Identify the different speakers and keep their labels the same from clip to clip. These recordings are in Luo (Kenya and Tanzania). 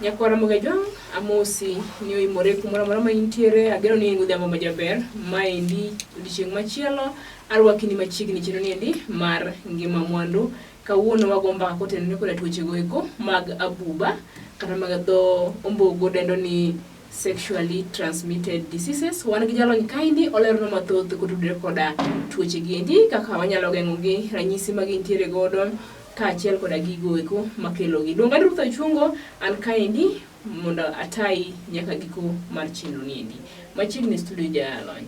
Speaker 1: Nyakwara Mugajong, amosi ni oimore kumora mora ma intiere agero ni ngudhiambo majaber maendi chieng machielo arwakini machiegni chino niendi mar Ngima Mwandu kawuono wagomba kotenore koda tuoche goeko mag Abuba kata mag dho ombogo dendo ni sexually transmitted diseases. Wan gi jalony kaindi olerno mathoth kotudore koda tuoche giendi kaka wanyalo geng'ogi, ranyisi mag intiere godo kaachiel koda gigo eko makelogi. Luonga ni Ruth Achungo an kaindi mondo atai nyaka giko mar chenro niendi. Machiegni studio jalony.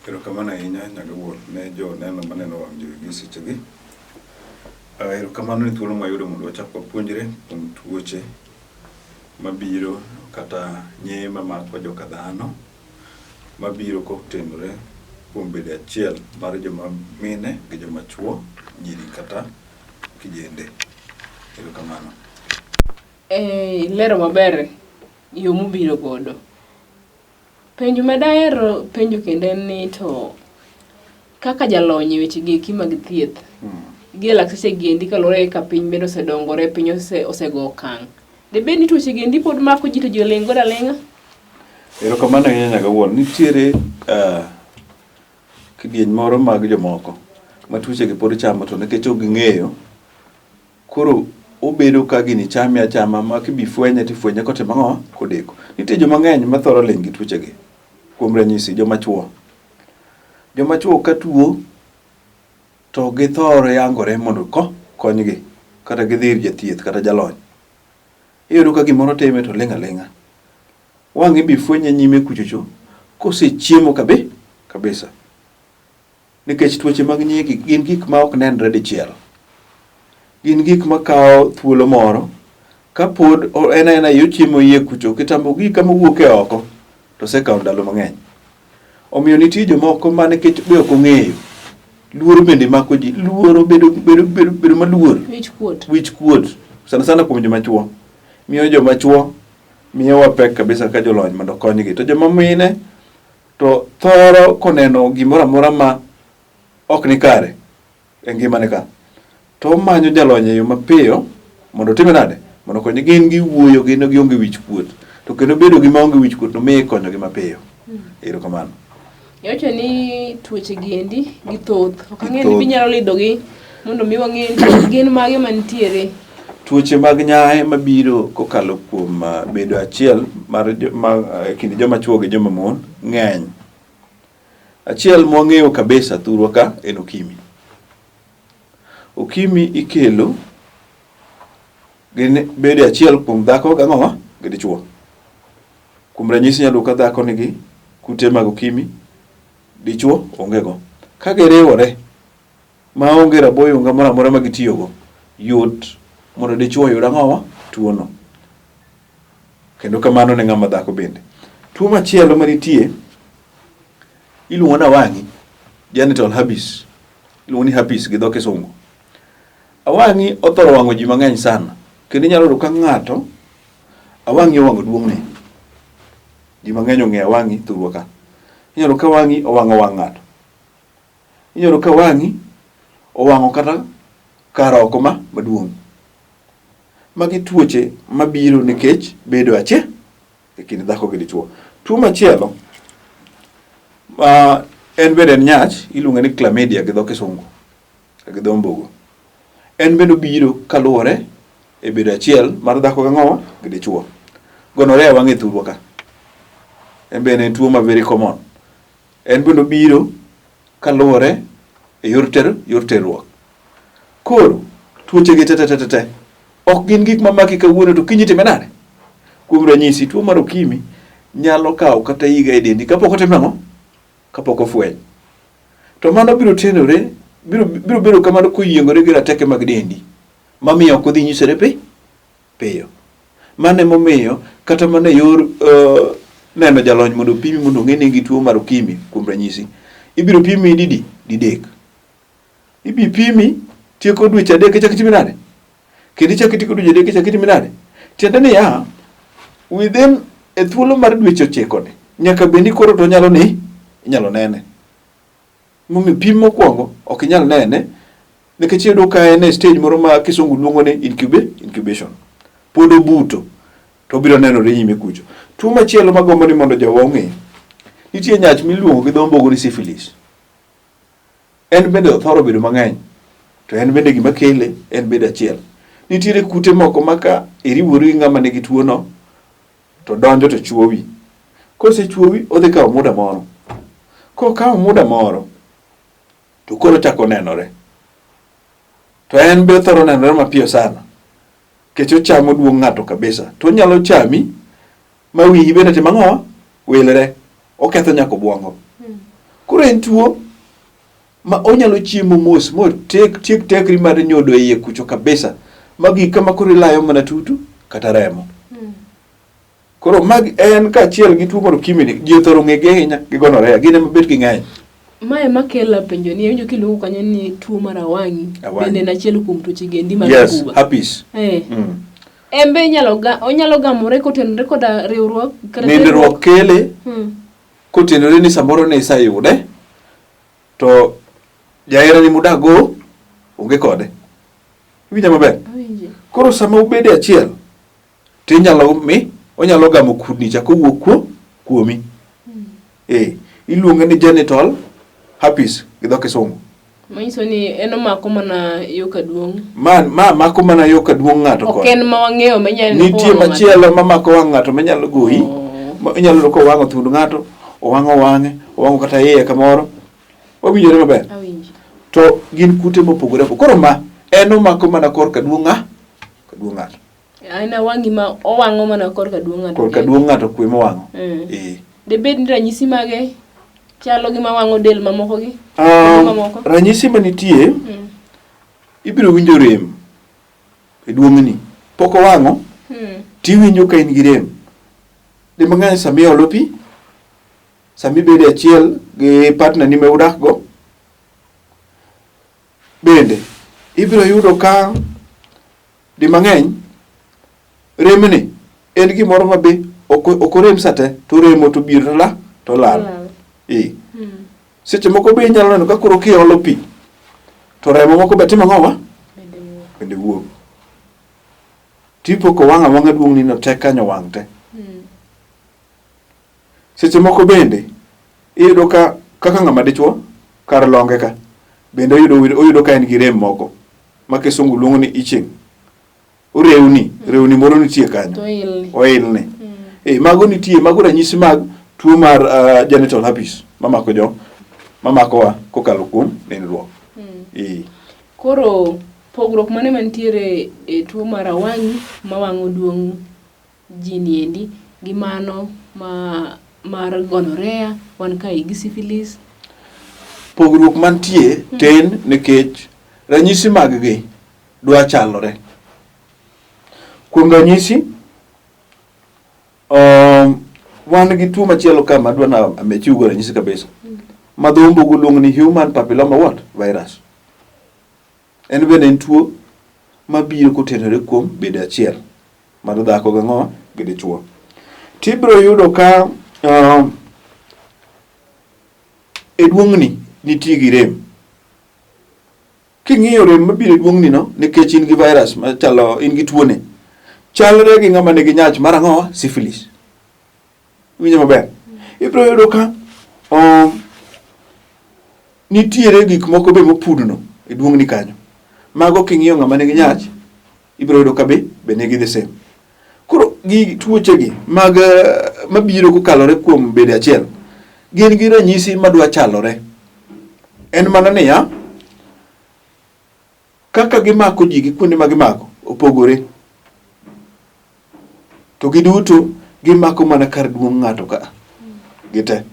Speaker 2: Erokamano ahinya nyaka wuon ne jo neno maneno wang' jowi sechegi. Erokamano ni thuolo mwayudo mondo wachak wapuonjre kuom tuoche mabiro kata nyema mako joka dhano mabiro kotenore kuom bede achiel mar joma mine gi joma chuo, nyiri kata kijende. Erokamano.
Speaker 1: Lero maber yo mubiro godo. Penjo madaero penjo kende ni to kaka jalony weche geki mag thieth. Gi lakseche giendi kalore ka piny bedo osedongore, piny osego okang'. Debed ni tuoche giendi pod mako ji to ji oling' godo aling'a?
Speaker 2: Erokamano ahinya nyaka wuon. Nitiere kidieny moro mag jomoko ma tuochegi pod chamo to nikech ok ging'eyo, koro obedo ka gini chame achama ma kibifwenye tifwenye kotimo ang'o kodeko. Nitie joma ng'eny ma thoro ling' gi tuochegi. Kuom ranyisi joma chuo. Joma chuo ka tuo to githoro yangore mondo konygi kata gidhir jathieth kata jalony. Iyudo ka gimoro time to ling' aling'a. Wang'i bifwenye nyime kuchocho kosechiemo kabisa. Nikech tuoche mag nyegi gin gik ma ok nenre dichiel. Gin gik ma kawo thuolo moro ka pod ena yochiemo yie kucho kitambo gi kama wuoke oko to sekawo ndalo mang'eny. Omiyo nitie jomoko ma nikech be ok ong'eyo, luoro bende mako ji, luoro bedo maluor, wich kuot sana kuom joma chuo. Miyo joma chuo miyowa pek kabisa ka jolony mondo konygi. To joma mine to thoro koneno gimoro amora ma ok ni kare e ngimane ka, to manyo jalony e yo mapiyo mondo time nade, mondo konyo gin gi wuoyo gin gionge wich kuot, to kendo bedo gi maonge wich kuot no miyo konyogi mapiyo. Erokamano.
Speaker 1: Yawacho ni tuoche giendi githoth. Ok ang'e ni binyalo lidhogi mondo mi wang'e gin mage mantiere.
Speaker 2: Tuoche mag nyaye mabiro kokalo kuom bedo achiel mar kind joma chuo gi joma mon ng'eny. Achiel mwang'eyo kabisa thurwa ka en okimi. Okimi ikelo gin bede achiel kuom dhako ga ng'owa gi dichuo. Kuom ranyisi nyalo ka dhako nigi kute mag okimi, dichuo ongego. Ka giriwore ma onge raboyunga moro amora ma gitiyogo, yot mondo dichuo yud ang'owa tuono. Kendo kamano ne ng'ama dhako bende. Tuo machielo manitie iluongo na wang'i, genital herpes. Iluongo ni herpes gi dho kisungu. Awang'i othoro wang'o ji mang'eny sana. Kendo inyalo yudo ka ng'ato awang'i owang'o duong'ne. Ji mang'eny ong'e awang'i thurwa ka. Inyalo ka wang'i owang'o wang' ng'ato. Inyalo ka wang'i owang'o kata kar oko maduong'. Magi tuoche mabiro nikech bedo achiel e kind dhako gi dichuo. Tuo machielo en bende nyach, iluongo ni chlamydia gi dho kisungu gi dho ombogo. En bende biro kaluwore e bedo achiel mar dhako gi ng'owa gi dichuo. Gonorrhea wang'e thurwa ka. En bende tuo ma very common. En bende biro kaluwore e yor terruok. Koro tuoche gi te ok gin gik mamaki kawuono to kiny time nade. Kuom ranyisi tuo mar okimi nyalo kawo kata higa e dendi kapok otimo ang'o, kapok ofweny. To mano biro tenore, biro bedo kamano koyiengore gi rateke mag dendi mamiyo ok odhi nyisore piyo. Mano emomiyo kata mana yor neno jalony mondo pimi mondo ng'e ni gi tuo mar okimi. Kuom ranyisi ibiro pimi didek. Ibi pimi tieko dweche 3 chak itimi nade. Kendo chak itiko dweche 3 chak itimi nade. Tiende ni within e thuolo mar dweche 9 nyaka bendi koro to inyalo nene. Momi pim mokwongo ok inyal nene nikech iyudo ka en e stage moro ma kisungu luongo ni incubation. Pod obuto. to biro nenore nyime kucho. Tuo machielo magombo ni mondo jowa ong'e, nitie nyach miluongo gi dho ombogo ni syphilis. En bende othoro bedo mang'eny, to en bende gima kele en bende achiel. Nitiere kute moko maka iriwori gi ng'ama nigi tuono to donjo to chuowi. Kosechuowi odhi kawo muda moro. Kokawo muda moro to koro chako nenore. To en be thoro nenore mapiyo sana. Kech ochamo duong' ng'ato kabisa. To onyalo chami ma wiyi bende timo ang'o? Wilre. Oketho nyaka obwongo. Koro en tuo ma onyalo chiemo mos tiek tekri mar nyodo e iye kucho kabisa. Magi kama koro ilayo mana tutu kata remo. Koro mag en kaachiel gi tuo mar ukimwi ji thoro ng'ege ahinya gi gonorrhea, gin ema bet gi ng'eny.
Speaker 1: Mae makela penjo ni winjo kiluongo kanyo ni tuo mar awangi bende na achiel kuom tuoche gendi mag
Speaker 2: Yes,
Speaker 1: Abuba.
Speaker 2: herpes.
Speaker 1: Embe onyalo gamore kotenore koda riwruok
Speaker 2: kata nindruok kele kotenore ni samoro ne isayude to jaherani mudago onge kode. Winjo maber? Koro sama ubede achiel onyalo gamo kudni cha kowuok kuomi. Iluonge ni genital herpes gi dho kisungu.
Speaker 1: Manyiso ni en omako mana yo kaduong'.
Speaker 2: Mako mana yo kaduong' ng'ato kod.
Speaker 1: Ok en ma wang'eyo manyalo
Speaker 2: nitie machielo mamako wang' ng'ato manyalo goyi. Inyalo ko wang'o thund ng'ato, owang'o wang'e, owang'o kata iye kamoro. Wawinjore maber. To gin kute mopogore. Koro en omako mana kor kaduong' ng'ato.
Speaker 1: Aina wangi ma owang'o mana kor kaduong' ng'ato.
Speaker 2: Kor kaduong' ng'ato kwe mowang'o.
Speaker 1: Debed ni ranyisi mage chalo gi mawang'o del mamoko gi?
Speaker 2: Ranyisi manitie, ibiro winjo rem e duong'ni. Pok owang'o, tiwinjo ka in gi rem. Di mang'eny sami olo pi, sami bede achiel gi partner ni meudak go. Bende, ibiro yudo ka di mang'eny, remni en gimoro mabe ok rem sate, to remo to biro to lal. Seche moko be inyalo neno ka koro kiolo pi to remo moko be timo ang'owa bende wuok. Tipo ko wang'a duong' ni no tek kanyo wang' te. Seche moko bende iyudo ka kaka ng'ama dichuo kar longe ka bende oyudo ka en gi rem moko ma kisungu luongo ni chieng. Rewni moro nitie kanyo. Oilni. Mago nitie, mago ranyisi mag tuo mar genital herpes mamakowa kokalo kuom nindruok.
Speaker 1: Koro pogruok mane mantiere e tuo mar awangi mawang'o duong' ji niendi gi mano mar gonorrhea wan kai gi syphilis?
Speaker 2: Pogruok mantie ten nikech ranyisi mag gi dwa chalore. Kuom ranyisi wan gi tuo machielo ka madwa na amechiugo ranyisi kabisa. Madho ombogo luongo ni human papilloma virus. En bende en tuo mabiro kotenore kuom bede achiel mar dhako gi ng'o gi dichuo. Tibiro yudo ka e duong'ni nitie gi rem. King'iyo rem mabiro e duong'ni no nikech in gi virus machalo in gi tuone. Chalre gi ng'ama nigi nyach mar ang'o? Syphilis. Winjo maber. Ibiro yudo ka nitiere gik moko be mopudno e duong'ni kanyo. Mago king'iyo ng'ama nigi nyach ibiro yudo ka be nigi the same. Koro gi tuoche gi mag mabiro kokalore kuom bede achiel gin gi ranyisi madwa chalore. En mana niya kaka gimako ji gi kuonde ma gimako opogore. To giduto gimako mana kar duong' ng'ato ka. Gite.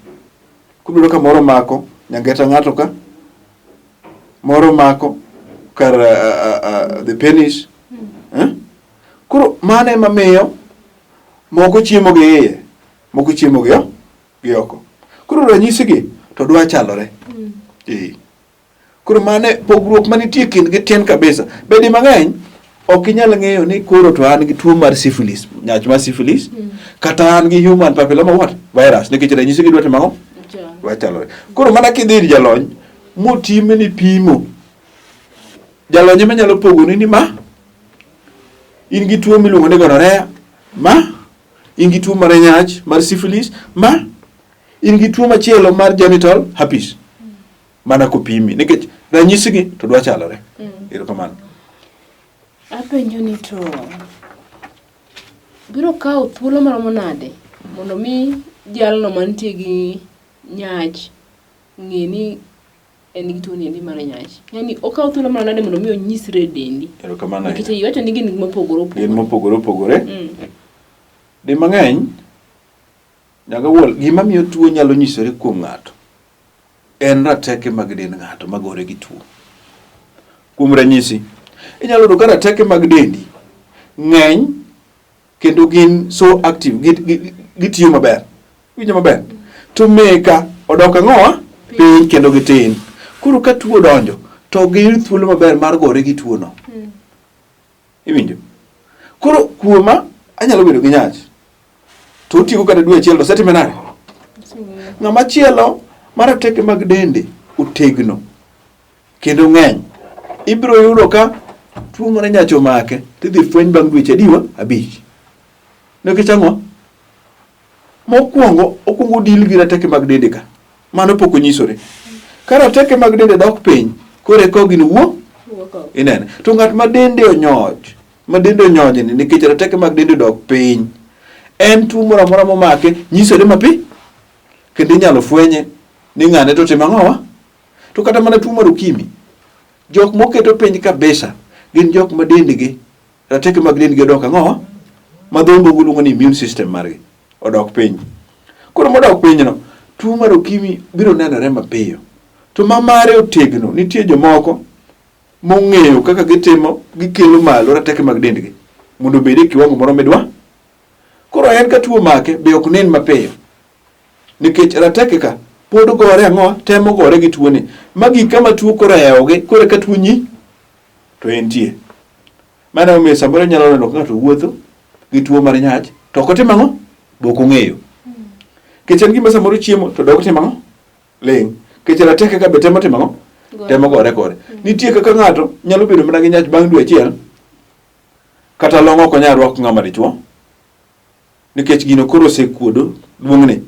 Speaker 2: Kubiro ka moro mako nyangeta ng'ato ka. Moro mako kar the penis. Kuro mane mamiyo moko chiemo gi iye, moko chiemo gi oko. Kuro ranyisi gi to dwa chalore. Kuro mane pogruok manitie kind gi tin kabisa. Bedi mang'eny ok inyal ng'eyo ni koro to an gi tuo mar syphilis, nyach mar syphilis, kata an gi human papilloma virus, nikech ranyisi gi dwa timo ang'o? Dwa chalore. Koro mana kidhi ir jalony motime ni pimo. Jalony ema nyalo pogoni ni ma in gi tuo miluongo ni gonorrhea, ma in gi tuo mar nyach mar syphilis, ma in gi tuo machielo mar genital herpes. Mana kopimi nikech ranyisi gi to dwa chalore. Erokamano.
Speaker 1: Apenjo ni to biro kawo thuolo maromo nade mondo mi jalno mantie gi nyach ng'e ni en gi tuo ni mar nyach? Yani okawo thuolo maromo nade mondo mi onyisre dendi?
Speaker 2: Erokamano.
Speaker 1: Nikech iwacho ni gin mopogore opogore.
Speaker 2: Gin mopogore opogore. Di mang'eny nyaka wuol gima miyo tuo nyalo nyisore kuom ng'ato en rateke mag dend ng'ato magore gi tuo. Kuom ranyisi, inyalo yudo ka rateke mag dendi ng'eny kendo gin so active, gitiyo maber. Winjo maber. To meka odok ang'owa piny kendo gitin. Koro ka tuo donjo to giyud thuolo maber mar gore gi tuo no. Iwinjo? Koro kuoma anyalo bedo gi nyach. To utieko kata dwe achiel to setime nade? Ng'ama chielo mar rateke mag dende otegno kendo ng'eny. Ibiro yudo ka tuo mar nyach omake tidhi fweny bang' dweche adiwa 5. Nikech ang'o? Mokwongo okuongo dil gi rateke mag dende ka. Mano pok onyisore. Ka rateke mag dende dok piny, kore ko gin wuo? Inene. To ng'at ma dende onyoj, ni nikech rateke mag dende dok piny, en tuo moro amora momake nyisore mapi kendo inyalo fwenye ni ng'ane to timo ang'owa. To kata mana tuo mar ukimi, jok moketo piny kabisa gin jok ma dendgi rateke mag dendgi odok ang'owa, ma dhombo luongo ni immune system margi odok piny. Koro modok piny no, tuo mar ukimi biro nenore mapiyo. To mamare otegno, nitie jomoko mong'eyo kaka gikelo malo rateke mag dendgi mondo obed e kiwango moro midwa. Koro en ka tuo make be ok nen mapiyo. Nikech rateke ka pod gore ang'owa, temo gore gi tuo ni. Magi kama tuo koro eoge, koro ka tuo nyi to entie. Mana omiyo samoro nyalo neno ka ng'ato wuotho gi tuo mar nyach to ok otimo ang'o? Be ok ong'eyo. Kech en gima samoro chiemo to dog timo ang'o? Ling. Kech rateke ka be temo timo ang'o? Temo gore kode. Nitie kaka ng'ato nyalo bedo mana gi nyach bang' dwe achiel kata long' ok onyal rwako ng'ama dichuo. Nikech gino koro osekuodo duong'ne.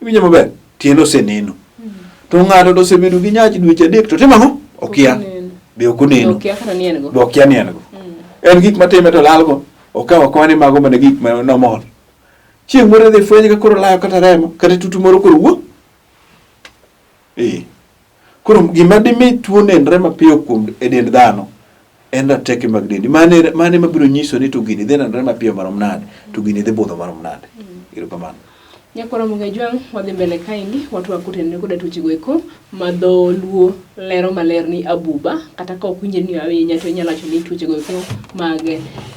Speaker 2: Iwinjo maber? Tieno oseneno. To ng'ato to osebedo gi nyach dweche 3 to timo ang'o? Okia. Be ok oneno.
Speaker 1: Okia kata ni en go.
Speaker 2: Be okia ni en go. En gik matime to lalgo. Okawa kwani mago mana gik ma normal. Chieng' moro dhi fwenye ka koro layo kata remo kata tutu moro koro wuo. Koro gima dimi tuo nenre mapiyo kuom e dend dhano en rateke mag dendi. Mane mabiro nyiso ni to gini dhi nenre mapiyo marom nade, to gini dhi budho marom nade. Erokamano.
Speaker 1: Nyakora mungejwang' wadhi mbele kaendi watu wakutene koda tuoche goeko ma dholuo lero maler ni Abuba, kata ka ok winje ni ahinya to inyalo wacho ni tuoche goeko mag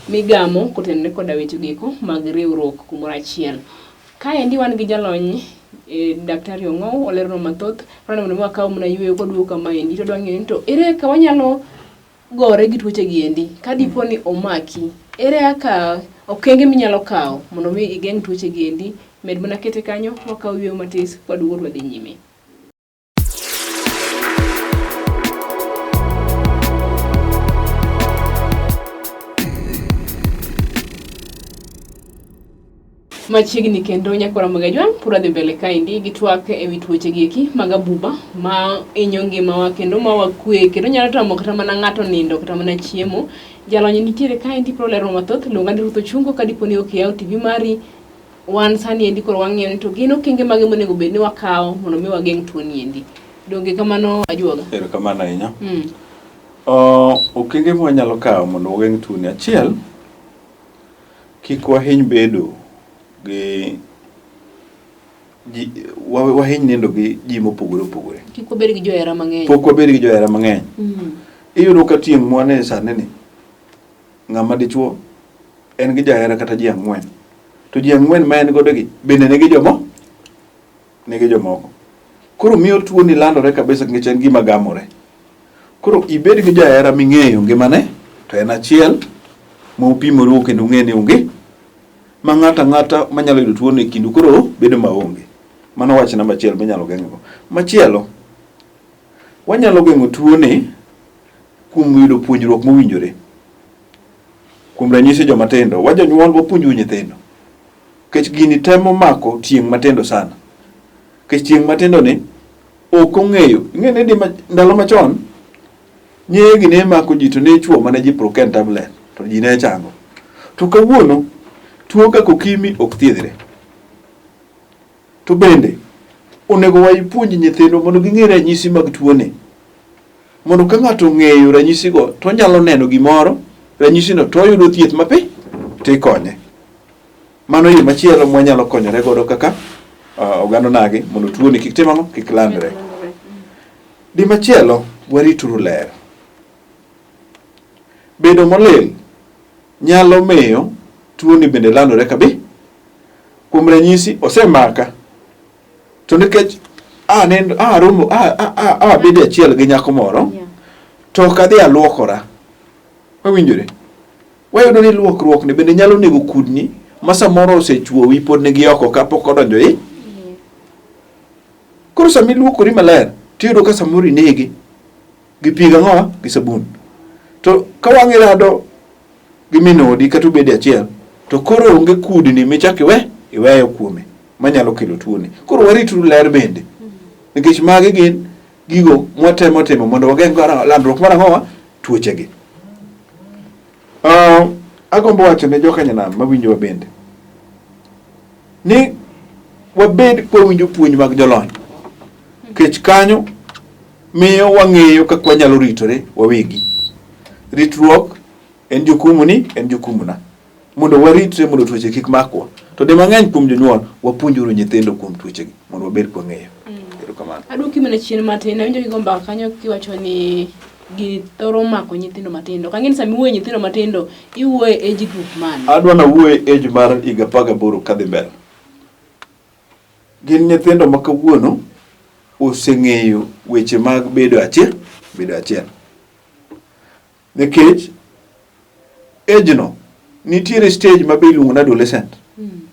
Speaker 1: migamo kutene koda weche goeko mag riwruok kumoro achiel. Kaendi wan gi jalony daktari Ong'ow olero mathoth rana mondo wakaw mna yweyo kodwo kama endi to dwang'e ni to ere ka wanyalo gore gi tuoche gi endi ka dipo ni omaki, ere aka okenge minyalo kawo mondo mi igeng' tuoche gi endi. Med mana kete kanyo wakaw yweyo matis kodwo wadhi nyime. Machiegni kendo nyakora magajwan pura dhi mbele kaendi gi twak ewi tuoche gieki mag Abuba ma inyo ngimawa kendo ma wakwe kendo nyalo tamo kata mana ng'ato nindo kata mana chiemo. Jalony nitiere kaendi pro lero mathoth luonga ni Ruth Ochungo ka dipo ni ok yaw TV mari wan sani endi koro wang'iyo ni to gin okenge mage monego bed ni wakawo mondo mi wageng' tuo ni endi. Donge kamano ajuoga?
Speaker 2: Erokamano ahinya. Okenge ma wanyalo kawo mondo wageng' tuo ni, achiel, kik wahiny bedo gi wahiny nindo gi ji mopogore opogore.
Speaker 1: Kik wabed gi johera mang'eny.
Speaker 2: Pok wabed gi johera mang'eny. Iyudo ka tieng' mwane sani ni ng'ama dichuo en gi jahera kata ji 4. To ji 4 ma en godo gi bende nigi jomoko. Koro miyo tuo ni landore kabisa nikech en gima gamore. Koro ibed gi jahera ming'eyo ngimane to en achiel ma upimoru kendo ung'e ni onge ma ng'ata manyalo yudo tuo ni kindu koro bedo maonge. Mano wach namba 1 minyalo geng'o. Machielo, wanyalo geng'o tuo ni kuom yudo puonjruok mowinjore. Kuom ranyisi joma tindo, wajonyuol wapuonju nyithindo kech gini temo mako chieng' matindo sana. Kech chieng' matindo ni ok ong'eyo. Ing'e ni ndalo machon nyeye gi ne mako ji to ne chuo mana ji proken tablet to ji ne chango. To kawuono tuo kaka okimi ok thiedhre. To bende onego waipuonj nyithindo mondo ging'e ranyisi mag tuone. Mondo ka ng'ato ong'eyo ranyisi go to nyalo neno gimoro, ranyisi no to yudo thieth mapi tikonye. Mano yo machielo mwanyalo konyore godo kaka oganda nagi mondo tuoni kik timamo kik landre. Di machielo warituru ler. Bedo molil nyalo miyo tuoni bende landore kabi. Kuom ranyisi osemaka to nikech bede achiel gi nyako moro to kadhi aluokora. Wawinjore. Wayudo ni luokruok ni bende nyalo nego kudni ma samoro osechuowi pod nigi oko kapok odonjo i. Koro sami luokori maler tiyudo ka samoro inegi gi pi gang'owa gi sabun. To ka wang'i rado gi minodi kata bede achiel to koro onge kudni michak iweyo kuome manyalo kelo tuoni. Koro warituru ler bende. Nikech magi gin gigo mwatemo timo mondo wageng' landruok mar ang'owa tuoche gi. Agombo wacho ne jokanyanam mawinjowa bende ni wabed kwawinjo puonj mag jolony. Kech kanyo miyo wang'eyo kaka wanyalo ritore wawegi. Ritruok en jukumuni, en jukumuna. Mondo waritre mondo tuoche kik makwa. To de mang'eny kuom jonyuol wapuonjuru nyithindo kuom tuoche gi mondo wabed kwang'eyo. Erokamano.
Speaker 1: Aduoki mana chien matin, awinjo kigomba kanyo kiwacho ni githoro mako nyithindo matindo. Kang'eni sami wuoye nyithindo matindo, iwuoye age group mane?
Speaker 2: Adwa na wuoye age mar higa 18 kadhi mbele. Gin nyithindo ma kawuono oseng'eyo weche mag bedo achiel. Nikech age no nitiere stage ma be iluongo ni adolescent.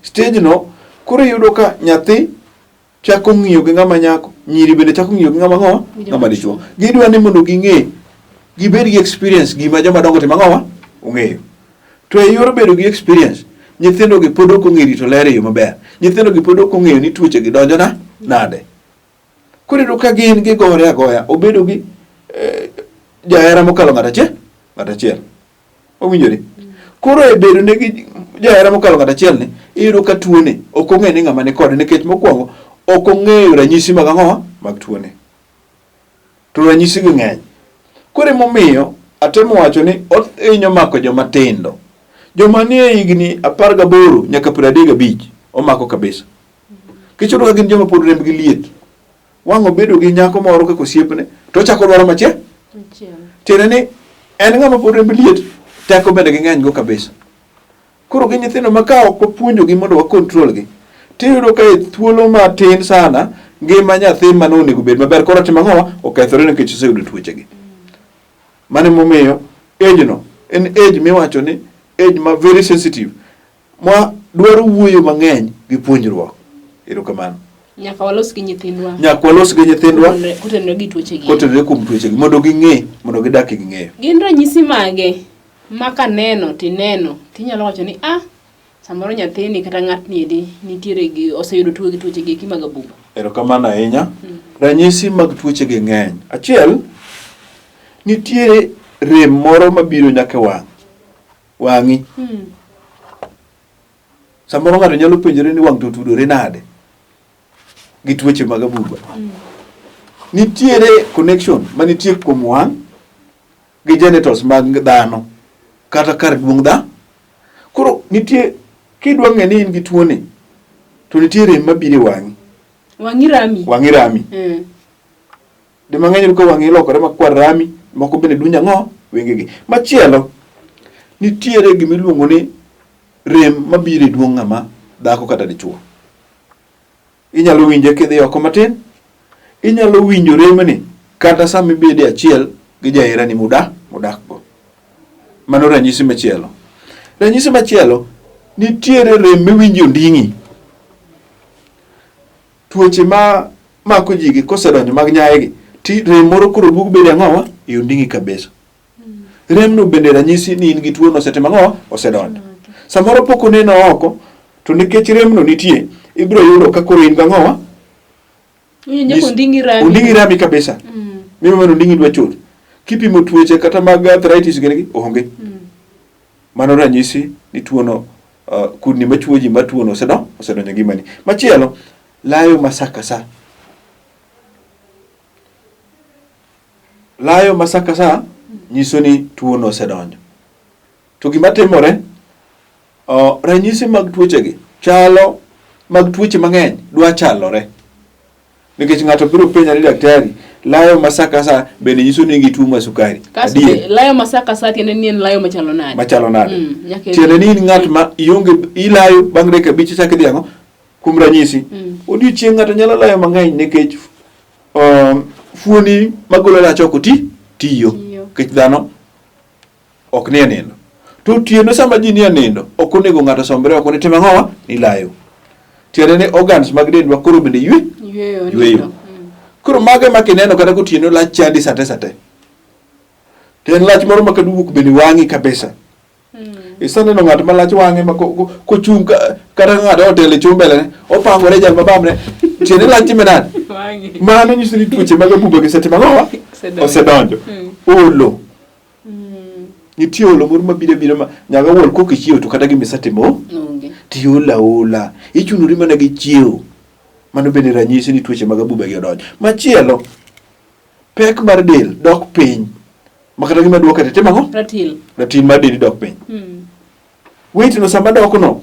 Speaker 2: Stage no koro yudo ka nyathi chako ng'iyo gi ng'ama nyako, nyiri bende chako ng'iyo gi ng'ama dichuo. Gidwa ni mondo ging'e, gibed gi experience gima joma dongo timo ang'owa ong'eyo. To e yor bedo gi experience, nyithindo gi pod ok ong'eyo rito ler e yo maber. Nyithindo gi pod ok ong'eyo ni tuoche gi donjo nade. Koro yudo ka gin gigore agoya, obedo gi jahera mokalo ng'at achiel. Owinjore. Koro e bedo ne gi jahera mokalo ng'at achiel ni, iyudo ka tuone ok ong'e ni ng'ama ni kode nikech mokwongo ok ong'eyo ranyisi mag ang'owa mag tuone. To ranyisi gi ng'eny. Koro emomiyo atemo wacho ni ohinyo mako joma tindo. Joma nie higni 18 nyaka 35 omako kabisa. Kichodo ka gin joma pod rembgi liet. Wang' obedo gi nyako moro kaka osiepne to chako dwaro machiel. Tiende ni en ng'ama pod rembi liet, teko bende ging'eny go kabisa. Koro gi nyithindo ma ka ok opuonjo gi mondo wa control gi. Tiyudo ka e thuolo matin sana ngima nyathi ma onego bed maber koro timo ang'owa okethore nikech oseyudo tuoche gi. Mane momiyo age no en age miwacho ni age ma very sensitive. Ma dwaro wuoyo mang'eny gi puonjruok. Erokamano.
Speaker 1: Nyaka walos gi nyithindwa. Kotenore gi tuoche gi.
Speaker 2: Kotenore kuom tuoche gi mondo ging'e, mondo gidak gi ng'eyo.
Speaker 1: Gin ranyisi mage maka neno tinyalo wacho ni samoro nyathini kata ng'atni edi nitiere gi oseyudo tuoche gi mag Abuba.
Speaker 2: Erokamano ahinya. Ranyisi mag tuoche gi ng'eny. Achiel, nitiere rem moro mabiro nyaka wang'i. Samoro ng'ato nyalo penjore ni wang' to tudore nade gi tuoche mag Abuba. Nitiere connection manitie kuom wang' gi genitals mag dhano kata kar duong' Koro nitie kidwa ng'e ni in gi tuoni to nitiere rem mabiro e wang'i. Wang'i rami. De mang'eny ko wang'i lokore makwar rami, moko bende dunya wengegi. Machielo nitiere gimiluongo ni rem mabiro e duong' ng'ama dhako kata dichuo. Inyalo winje kidhi oko matin, inyalo winjo remni kata sama ibede achiel gi jaherani mudakgo. Mano ranyisi machielo. Ranyisi machielo, nitiere rem miwinjo nding'i. Tuoche ma mako ji gi kosedonjo mag nyayegi, rem moro koro duogo bede ang'owa e nding'i kabisa. Rem no bende ranyisi ni in gi tuo no osetimo ang'owa osedonjo. Samoro pok oneno oko To nikech rem no nitie, ibiro yudo ka koro in gang'owa ondingi rami kabisa. Mimi mano ondingi dwa chot. Kipimo tuoche kata mag arthritis gini onge. Mano ranyisi ni tuono kudni machuoji ma tuono osedonjo ngimani. Machielo, layo masakasa. Layo masakasa nyiso ni tuono osedonjo. To gima timore, ranyisi mag tuochegi chalo mag tuoche mang'eny dwa chalore. Nikech ng'ato biro penja ni daktari, layo masakasa bende nyiso ni tuo mar sukari.
Speaker 1: Adier. Layo masakasa tiende ni en layo machalo nade?
Speaker 2: Machalo nade. Tiende ni ng'at ma ilayo bang' dakika 5 chak idhi ang'o? Kuom ranyisi. Odiochieng' ng'ato nyalo layo mang'eny nikech fuoni magolo lach oko tiyo. Nikech dhano ok nie nindo. To tieno sama ji nie nindo, ok onego ng'ato sombre oko ni timo ang'owa ni layo. Tiende ni organs mag dendwa koro bende yweyo. Koro mage makineno kata kotieno lach chadi sate. Tien lach moro makaduok bende wang'i kabisa. Isaneno ng'at ma lach wang'e ma kochung' kata ng'ato otele chumbele opangore jal mabamne. Tiende lach menad. Mano nyiso ni tuoche mag abuba gisetimo ang'owa osedonjo. Olo. Nitie olo moro mabiro ma nyaga wol kokichiew to kata gimisatimo tiola. Ichunuri mana gi chiew. Mano bende ranyisi ni tuoche mag abuba gi odonjo. Machielo, pek mar del dok piny. Makata gima duoka timo ang'o? Ratil mar del dok piny. Weight no sama dok no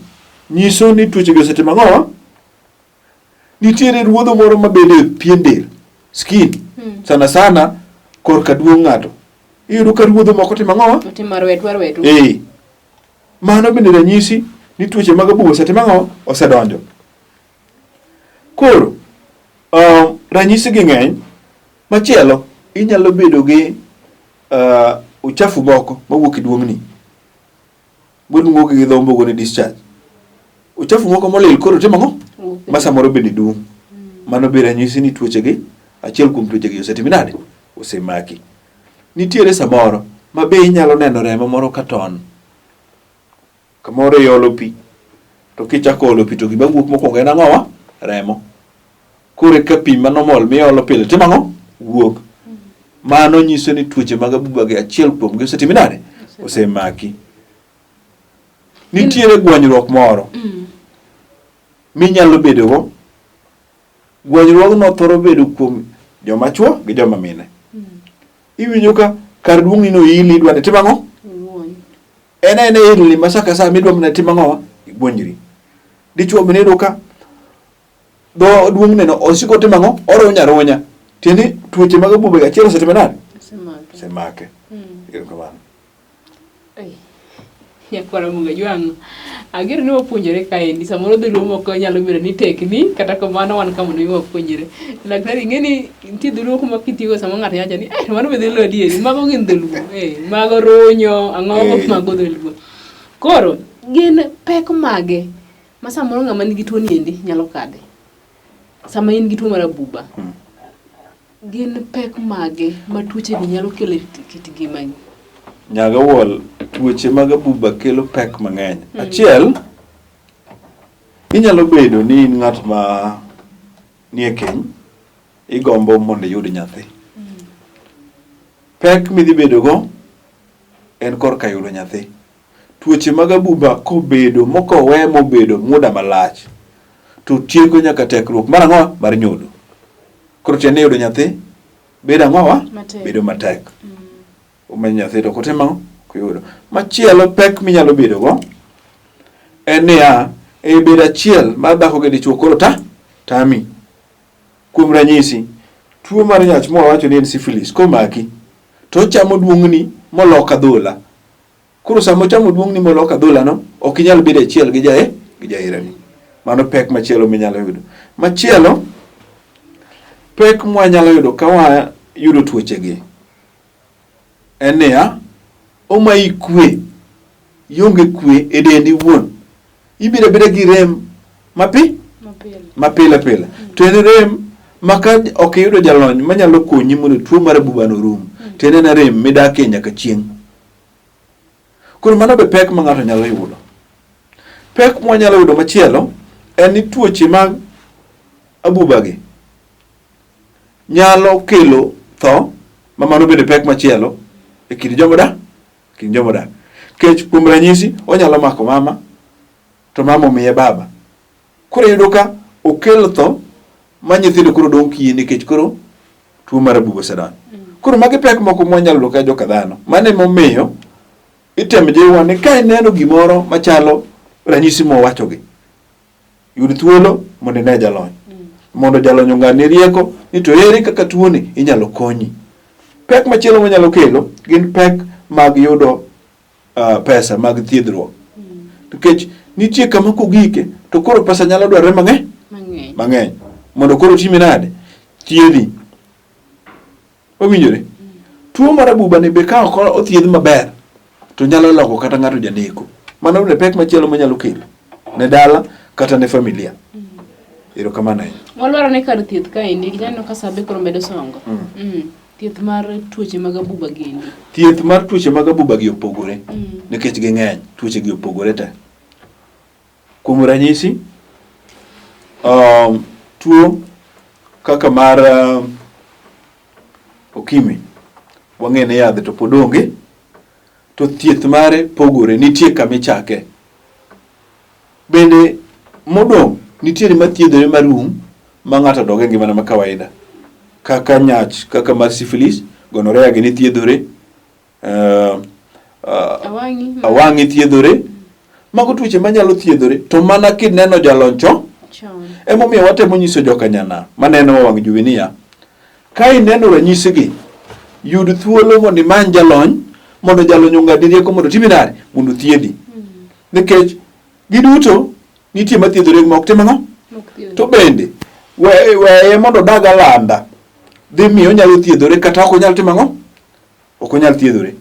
Speaker 2: nyiso ni tuoche gi osetimo ang'owa. Nitiere ruodho moro mabede pien del, skin. Sana korka duong' ng'ato. Iyudo ka ruodho moko timo ang'owa?
Speaker 1: Otimo rwetu.
Speaker 2: Mano bende ranyisi ni tuoche mag abuba osetimo ang'owa osedonjo. Koro, ranyisi gi ng'eny. Machielo, inyalo bedo gi uchafu moko mawuok e duong'ni. Waluongo gi dho ombogo ni discharge. Uchafu moko molil koro timo ang'o? Ma samoro bende dung'. Mano bende ranyisi ni tuochegi, achiel kuom tuochegi osetimo nade? Osemaki. Nitiere samoro ma be inyalo neno remo moro katon. Kamoro iolo pi. To kichako olo pi to gima wuok mokwongo en ang'owa? Remo. Kore ka pi manomol miolo pile timo ang'o? Wuok. Mano nyiso ni tuoche mag abuba gi achiel kuom gi osetimo nade? Osemaki. Nitiere gwanyruok moro minyalo bedogo. Gwanyruogno thoro bedo kuom joma chuo gi joma mine. Iwinjo ka kar duong'ni no ili idwa ni timo ang'o? En ili masakasa midwa mana timo ang'owa? Igwonyri. Dichuo bende iyudo ka dho duong'ne no osiko timo ang'o? Orunya. Tiende tuoche mag abuba gi achiel osetimo nade? Osemake.
Speaker 1: Nyakwara munga jwang'. Agero ni wapuonjore kaendi samoro dholuo moko nyalo bedo ni tekni kata kamano wan kama ne wapuonjore. Daktari ng'eni nitie dholuo kuma kitiyo sama ng'ato nyacha ni mano be dholuo adieri mago gin dholuo mago ronyo ang'o mago dholuo. Koro gin pek mage ma samoro ng'ama nigi tuo niendi nyalo kade. Sama in gi tuo mar abuba. Gin pek mage ma tuoche gi nyalo kelo kit ngimani.
Speaker 2: Nyaga wol tuoche mag abuba kelo pek mang'eny. Achiel, inyalo bedo ni in ng'at ma nie keny, igombo mondo iyud nyathi. Pek midhi bedogo en korka yudo nyathi. Tuoche mag abuba kobedo mokowe mobedo muda malach, to tieko nyaka tekruok mar ang'owa? Mar nyodo. Koro tiende yudo nyathi bedo ang'owa? Bedo matek. Umenyo nyathi to kotimo kuyudo. Machielo pek minyalo bedogo en niya, e bedo achiel mar dhako gi dichuo koro tami. Kuom ranyisi, tuo mar nyach mwawacho ni en syphilis komaki, to chamo duong'ni moloka dhola. Koro sama chamo duong'ni moloka dhola no, ok inyal bedo achiel gi jaherani. Mano pek machielo minyalo yudo. Machielo, pek mwanyalo yudo ka wayudo tuochegi en niya, omayi kwe, ionge kwe e dendi wuon. Ibiro bedo gi rem mapile. To en rem maka ok yudo jalony manyalo konyi mondo tuo mar abuba no rum. To en rem midakie nyaka chieng'. Koro mano be pek ma ng'ato nyalo yudo. Pek mwanyalo yudo machielo en ni tuoche mag abuba gi nyalo kelo tho, ma mano bende pek machielo e kind jomodak. Kech kuom ranyisi onyalo mako mama to mama omiye baba. Koro yudo ka okelo tho ma nyithindo koro dong' kiye nikech koro tuo mar abuba osedonjo. Koro magi pek moko mwanyalo yudo ka joka dhano. Mano emomiyo item jiwa ni ka ineno gimoro machalo ranyisi mowachogi, yud thuolo mondo ine jalony. Mondo jalony ong'ani rieko ni to ere kaka tuoni inyalo konyi. Pek machielo manyalo kelo gin pek mag yudo pesa mag thiedhruok. Nikech nitie kama kogike to koro pesa nyalo dwarre mang'eny mondo koro time nade thiedhi. Owinjore tuo mar abuba ni be ka ok othiedh maber to nyalo loko kata ng'ato janeko. Mano ne pek machielo manyalo kelo ne dala kata ne familia. Erokamano.
Speaker 1: Walwaro ne kar thieth ka indi ginano ka sabe koro medo songo. Thieth mar tuoche mag abuba gi.
Speaker 2: Thieth mar tuoche mag abuba gi opogore nikech ging'eny, tuoche gi opogore te. Kuom ranyisi tuo kaka mar okimi wang'e ne yadhe to pod onge, to thieth mare pogore, nitie kama ichake. Bende modong' nitiere mathiedhore marum ma ng'ato dog e ngimane ma kawaida, kaka nyach, kaka mar syphilis, gonorrhea gi ni thiedhore, awang'i thiedhore. Mago tuoche manyalo thiedhore to mana kineno jalony chon. Emomiyo watemo nyiso jokanyana maneno wang' jowi niya, ka ineno ranyisigi, yud thuolo mondo imany jalony, mondo jalony ong'adi rieko mondo timi nade mondo thiedhi. Nikech giduto nitie mathiedhore ma ok tim ang'o? To bende weye mondo dag alanda dhi miyo onyalo thiedhore kata ok onyal timo ang'o? Ok onyal thiedhore.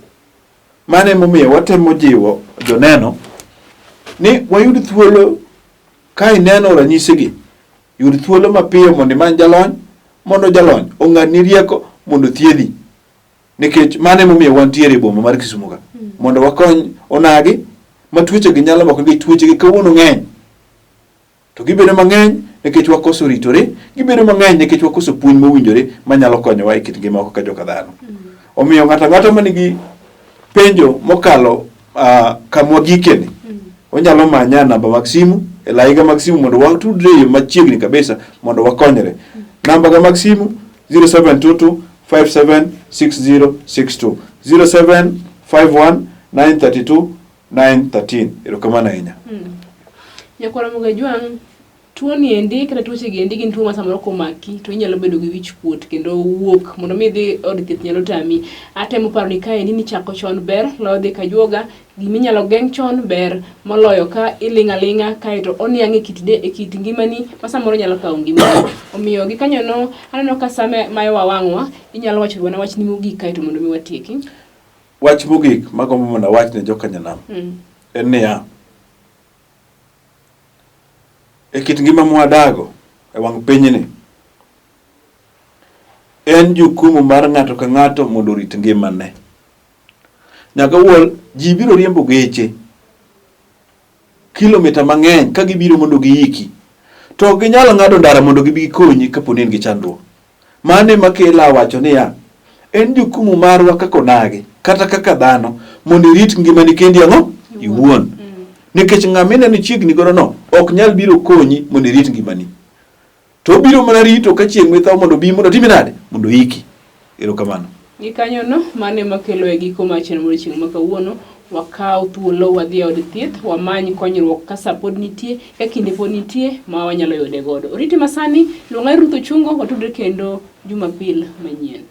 Speaker 2: Mano emomiyo watemo jiwo joneno ni wayud thuolo ka ineno ranyisigi, yud thuolo mapiyo mondo imany jalony, mondo jalony ong'adni rieko mondo thiedhi. Nikech mano emomiyo wantiere e boma mar Kisumu ka, mondo wakony onagi ma tuochegi nyalo mako. Nikech tuochegi kawuono ng'eny, to gibedo mang'eny nikech wakoso ritore, gibedo mang'eny nikech wakoso puonj mowinjore manyalo konyowa e kit ngima kaka joka dhano. Omiyo ng'ato ang'ata manigi penjo mokalo kamwa gikeni, onyalo manya namba mag simu e laiga mag simu mondo watudre e yo machiegni kabisa mondo wakonyre. Namba ga mag simu 0722 576062 0751 932 913. Erokamano ahinya.
Speaker 1: Nyakwara Mugajwang', tuo ni endi kata tuoche gi endi gin tuo ma samoro komaki to inyalo bedo gi wich kuot kendo wuok mondo mi dhi od thieth nyalo tami. Atemo paro ni ka endi ni chako chon ber lo dhi kajuoga, giminyalo geng' chon ber moloyo ka iling'aling'a kaeto oniang' e kit ngimani ma samoro nyalo kawo ngimani. Omiyo gi kanyo no aneno ka same mayo wawang'wa, inyalo wacho wana wach ni mogik kaeto mondo mi watieki.
Speaker 2: Wach mogik magombo mondo wach ne jokanyanam en niya, e kit ngima mwadago e wang' pinyni, en jukumu mar ng'ato ka ng'ato mondo rit ngimane. Nyaka wuol ji biro riembo geche kilomita mang'eny ka gibiro mondo giiki, to ginyalo ng'ado ndara mondo gibi gikonyi kapo ni in gi chandruok. Mane makela wacho niya, en jukumu marwa kaka onagi kata kaka dhano mondo irit ngimani kendi ang'o iwuon. Nikech ng'amine ni chiegni godo no ok nyal biro konyi mondo irit ngimani, to biro mana rito ka chieng' mitho mondo bi mondo timi nade mondo iki. Erokamano. Gi
Speaker 1: kanyo no mane makelo e giko machien mondo chieng' ma kawuono wakaw thuolo wadhi od thieth wamany konyruok ka sa pod nitie, ka kinde pod nitie ma wanyalo yude godo. Oriti masani luonga Ruth Ochungo, watudre kendo Jumapil manyien.